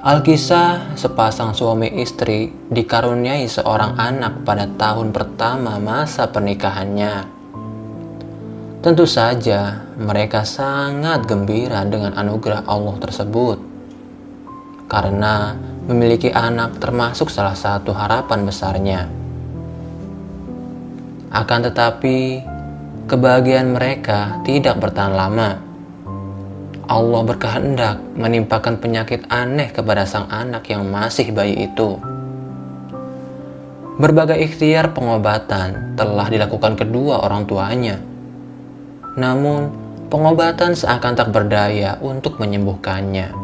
Alkisah sepasang suami istri dikaruniai seorang anak pada tahun pertama masa pernikahannya. Tentu saja mereka sangat gembira dengan anugerah Allah tersebut, karena memiliki anak termasuk salah satu harapan besarnya. Akan tetapi, kebahagiaan mereka tidak bertahan lama. Allah berkehendak menimpakan penyakit aneh kepada sang anak yang masih bayi itu. Berbagai ikhtiar pengobatan telah dilakukan kedua orang tuanya. Namun, pengobatan seakan tak berdaya untuk menyembuhkannya.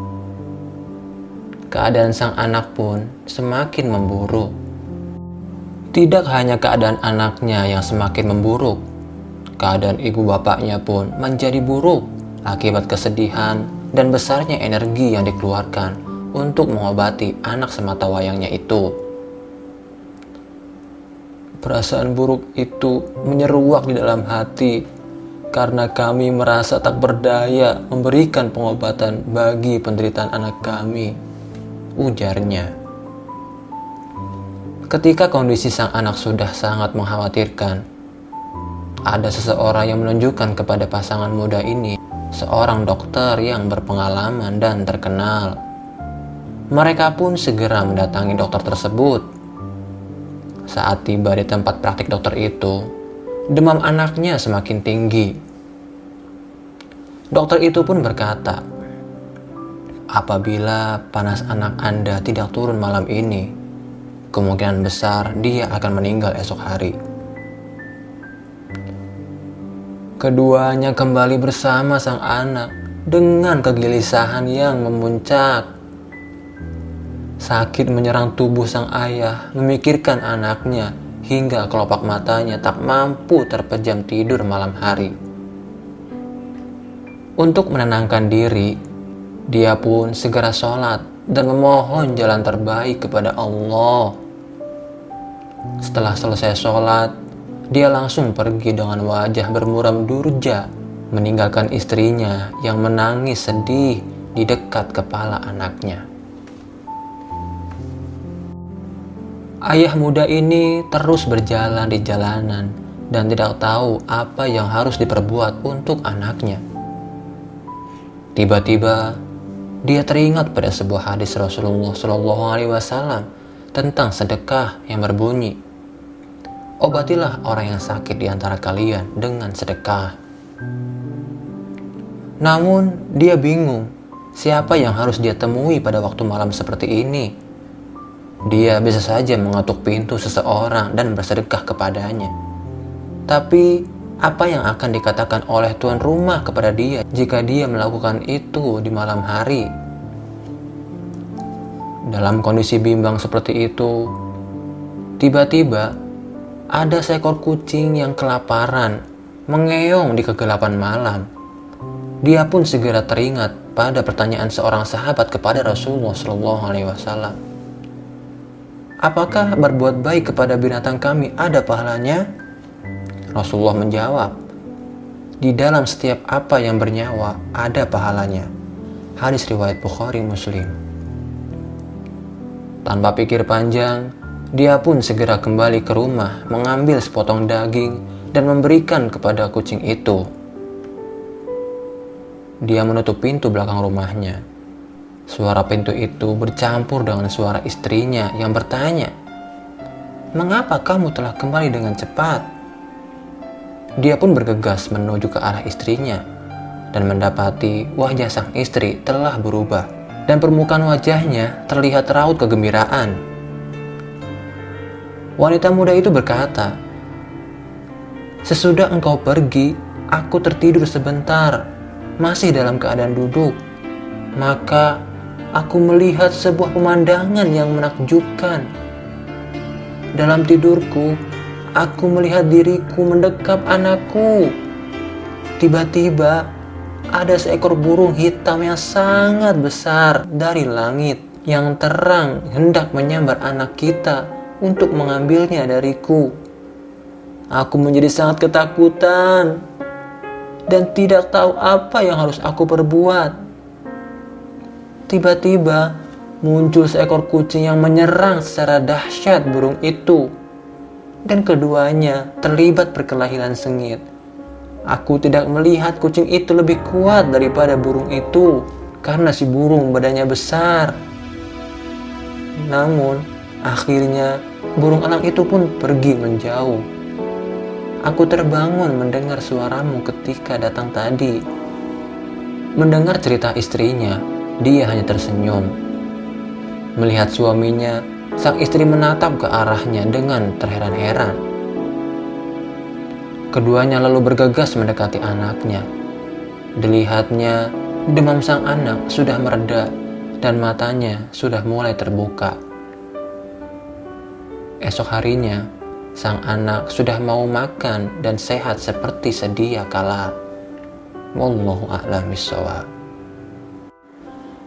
Keadaan sang anak pun semakin memburuk. Tidak hanya keadaan anaknya yang semakin memburuk, keadaan ibu bapaknya pun menjadi buruk akibat kesedihan dan besarnya energi yang dikeluarkan untuk mengobati anak sematawayangnya itu. Perasaan buruk itu menyeruak di dalam hati karena kami merasa tak berdaya memberikan pengobatan bagi penderitaan anak kami, ujarnya. Ketika kondisi sang anak sudah sangat mengkhawatirkan, ada seseorang yang menunjukkan kepada pasangan muda ini seorang dokter yang berpengalaman dan terkenal. Mereka pun segera mendatangi dokter tersebut. Saat tiba di tempat praktik dokter itu, demam anaknya semakin tinggi. Dokter itu pun berkata, "Apabila panas anak Anda tidak turun malam ini, kemungkinan besar dia akan meninggal esok hari." Keduanya kembali bersama sang anak dengan kegelisahan yang memuncak. Sakit menyerang tubuh sang ayah, memikirkan anaknya hingga kelopak matanya tak mampu terpejam tidur malam hari. Untuk menenangkan diri, dia pun segera sholat dan memohon jalan terbaik kepada Allah. Setelah selesai sholat, dia langsung pergi dengan wajah bermuram durja, meninggalkan istrinya yang menangis sedih di dekat kepala anaknya. Ayah muda ini terus berjalan di jalanan dan tidak tahu apa yang harus diperbuat untuk anaknya. Tiba-tiba, dia teringat pada sebuah hadis Rasulullah SAW tentang sedekah yang berbunyi, "Obatilah orang yang sakit di antara kalian dengan sedekah." Namun, dia bingung siapa yang harus dia temui pada waktu malam seperti ini. Dia bisa saja mengetuk pintu seseorang dan bersedekah kepadanya. Tapi, apa yang akan dikatakan oleh tuan rumah kepada dia jika dia melakukan itu di malam hari? Dalam kondisi bimbang seperti itu, tiba-tiba ada seekor kucing yang kelaparan mengeong di kegelapan malam. Dia pun segera teringat pada pertanyaan seorang sahabat kepada Rasulullah SAW. "Apakah berbuat baik kepada binatang kami ada pahalanya?" Rasulullah menjawab, "Di dalam setiap apa yang bernyawa ada pahalanya." Hadis riwayat Bukhari Muslim. Tanpa pikir panjang, dia pun segera kembali ke rumah, mengambil sepotong daging dan memberikan kepada kucing itu. Dia menutup pintu belakang rumahnya. Suara pintu itu bercampur dengan suara istrinya yang bertanya, "Mengapa kamu telah kembali dengan cepat?" Dia pun bergegas menuju ke arah istrinya dan mendapati wajah sang istri telah berubah dan permukaan wajahnya terlihat raut kegembiraan. Wanita muda itu berkata, "Sesudah engkau pergi, aku tertidur sebentar, masih dalam keadaan duduk. Maka aku melihat sebuah pemandangan yang menakjubkan. Dalam tidurku, aku melihat diriku mendekap anakku. Tiba-tiba, ada seekor burung hitam yang sangat besar dari langit yang terang hendak menyambar anak kita untuk mengambilnya dariku. Aku menjadi sangat ketakutan dan tidak tahu apa yang harus aku perbuat. Tiba-tiba muncul seekor kucing yang menyerang secara dahsyat burung itu. Dan keduanya terlibat perkelahian sengit. Aku tidak melihat kucing itu lebih kuat daripada burung itu, karena si burung badannya besar. Namun, akhirnya burung elang itu pun pergi menjauh. Aku terbangun mendengar suaramu ketika datang tadi. Mendengar cerita istrinya, dia hanya tersenyum. Melihat suaminya, sang istri menatap ke arahnya dengan terheran-heran. Keduanya lalu bergegas mendekati anaknya. Dilihatnya, demam sang anak sudah mereda dan matanya sudah mulai terbuka. Esok harinya, sang anak sudah mau makan dan sehat seperti sedia kala. Wallahu a'lam bishawab.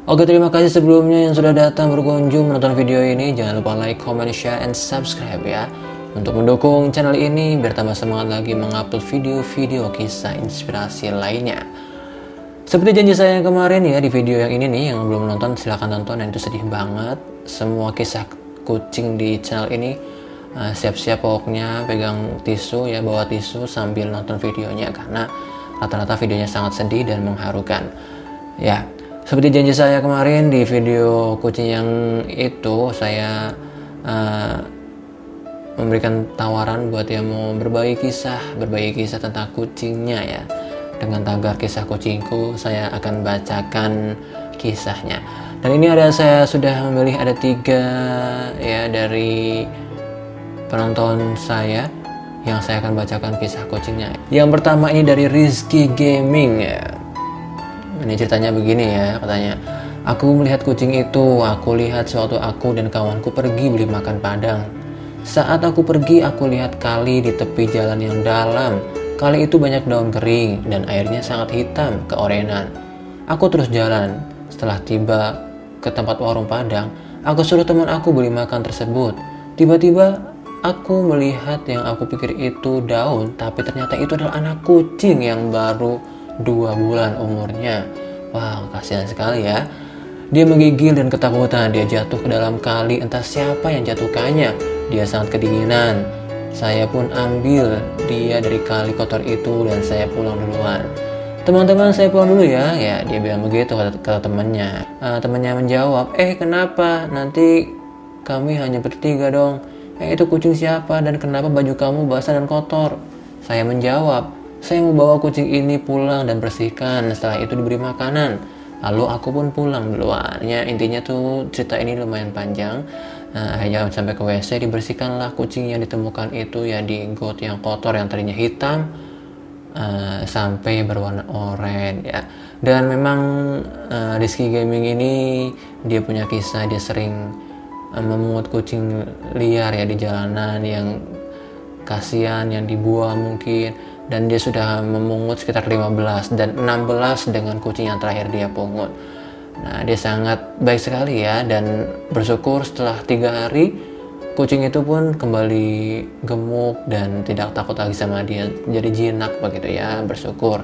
Oke, terima kasih sebelumnya yang sudah datang berkunjung menonton video ini. Jangan lupa like, comment, share, and subscribe ya, untuk mendukung channel ini biar tambah semangat lagi mengupload video-video kisah inspirasi lainnya. Seperti janji saya yang kemarin ya, di video yang ini nih, yang belum nonton silahkan tonton, dan itu sedih banget. Semua kisah kucing di channel ini. Siap-siap pokoknya pegang tisu ya, bawa tisu sambil nonton videonya, karena rata-rata videonya sangat sedih dan mengharukan ya. Seperti janji saya kemarin di video kucing yang itu, saya memberikan tawaran buat yang mau berbagi kisah tentang kucingnya ya. Dengan tagar kisah kucingku, saya akan bacakan kisahnya. Dan ini saya sudah memilih ada 3 ya dari penonton saya yang saya akan bacakan kisah kucingnya. Yang pertama ini dari Rizky Gaming ya. Ini ceritanya begini ya, katanya, aku melihat kucing itu, aku lihat sewaktu aku dan kawanku pergi beli makan padang. Saat aku pergi, aku lihat kali di tepi jalan yang dalam. Kali itu banyak daun kering dan airnya sangat hitam keorenan. Aku terus jalan. Setelah tiba ke tempat warung padang, aku suruh teman aku beli makan tersebut. Tiba-tiba aku melihat yang aku pikir itu daun, tapi ternyata itu adalah anak kucing yang baru 2 bulan umurnya. Wow, kasihan sekali ya. Dia menggigil dan ketakutan. Dia jatuh ke dalam kali, entah siapa yang jatuhkannya. Dia sangat kedinginan. Saya pun ambil dia dari kali kotor itu dan saya pulang duluan. Teman-teman, saya pulang dulu ya. Ya, dia bilang begitu kata temannya. Temannya menjawab, kenapa? Nanti kami hanya bertiga dong. Itu kucing siapa dan kenapa baju kamu basah dan kotor? Saya menjawab, saya mau bawa kucing ini pulang dan bersihkan, setelah itu diberi makanan. Lalu aku pun pulang duluan. Ya, intinya tuh cerita ini lumayan panjang. Akhirnya sampai ke WC, dibersihkanlah kucing yang ditemukan itu ya di got yang kotor yang tadinya hitam sampai berwarna oranye ya. Dan memang Rizky Gaming ini dia punya kisah, dia sering memungut kucing liar ya di jalanan yang kasihan, yang dibuang mungkin. Dan dia sudah memungut sekitar 15 dan 16 dengan kucing yang terakhir dia pungut. Nah, dia sangat baik sekali ya, dan bersyukur setelah 3 hari kucing itu pun kembali gemuk dan tidak takut lagi sama dia, jadi jinak begitu ya. Bersyukur.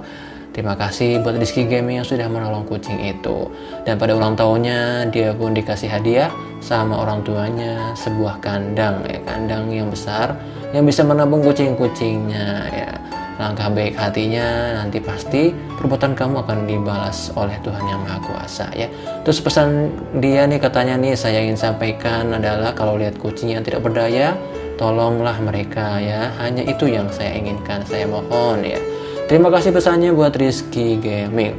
Terima kasih buat Rizky Gaming yang sudah menolong kucing itu. Dan pada ulang tahunnya dia pun dikasih hadiah sama orang tuanya sebuah kandang ya, kandang yang besar yang bisa menampung kucing-kucingnya ya. Langkah baik hatinya, nanti pasti perbuatan kamu akan dibalas oleh Tuhan Yang Maha Kuasa ya. Terus pesan dia nih, katanya nih, saya ingin sampaikan adalah kalau lihat kucing yang tidak berdaya, tolonglah mereka ya. Hanya itu yang saya inginkan, saya mohon ya. Terima kasih pesannya buat Rizky Gaming.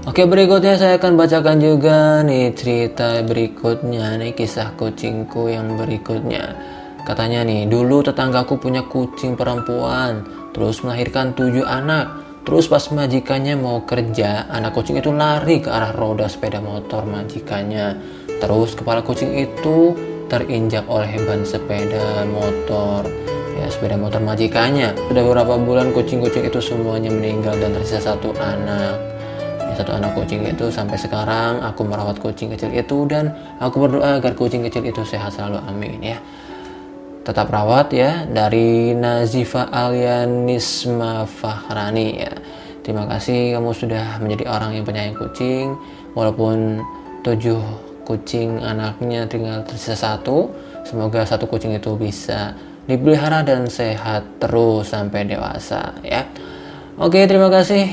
Oke, berikutnya saya akan bacakan juga nih cerita berikutnya nih, kisah kucingku yang berikutnya. Katanya nih, dulu tetanggaku punya kucing perempuan, terus melahirkan 7 anak. Terus pas majikannya mau kerja, anak kucing itu lari ke arah roda sepeda motor majikannya. Terus kepala kucing itu terinjak oleh ban sepeda motor ya, sepeda motor majikannya. Sudah beberapa bulan kucing-kucing itu semuanya meninggal dan tersisa 1 anak. Satu anak kucing itu sampai sekarang aku merawat kucing kecil itu, dan aku berdoa agar kucing kecil itu sehat selalu, amin ya. Tetap rawat ya, dari Nazifa Alianisma Fahrani ya. Terima kasih kamu sudah menjadi orang yang penyayang kucing. Walaupun 7 kucing anaknya tinggal tersisa satu. Semoga satu kucing itu bisa dipelihara dan sehat terus sampai dewasa ya. Oke, terima kasih.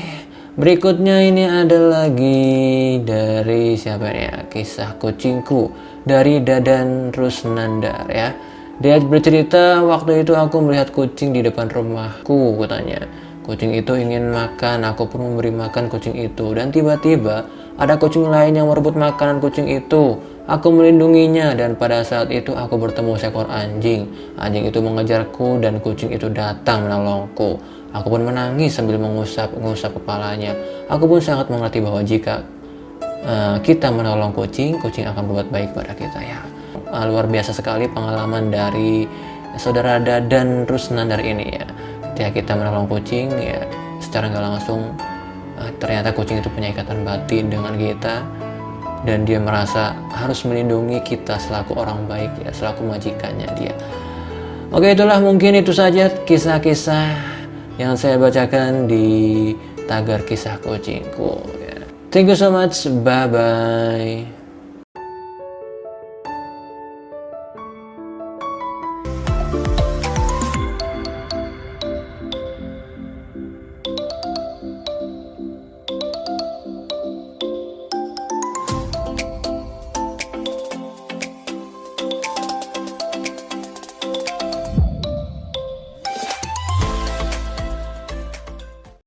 Berikutnya ini ada lagi dari siapa ya? Kisah kucingku dari Dadan Rusnandar ya. Dia bercerita, waktu itu aku melihat kucing di depan rumahku, katanya. Kucing itu ingin makan, aku pun memberi makan kucing itu. Dan tiba-tiba ada kucing lain yang merebut makanan kucing itu. Aku melindunginya dan pada saat itu aku bertemu seekor anjing. Anjing itu mengejarku dan kucing itu datang menolongku. Aku pun menangis sambil mengusap kepalanya. Aku pun sangat mengerti bahwa jika kita menolong kucing, kucing akan berbuat baik pada kita ya. Luar biasa sekali pengalaman dari saudara Dadan Rusnandar ini ya. Ketika kita menolong kucing ya, secara nggak langsung ternyata kucing itu punya ikatan batin dengan kita dan dia merasa harus melindungi kita selaku orang baik ya, selaku majikannya dia. Oke, itulah mungkin itu saja kisah-kisah yang saya bacakan di tagar kisah kucingku. Thank you so much. Bye bye.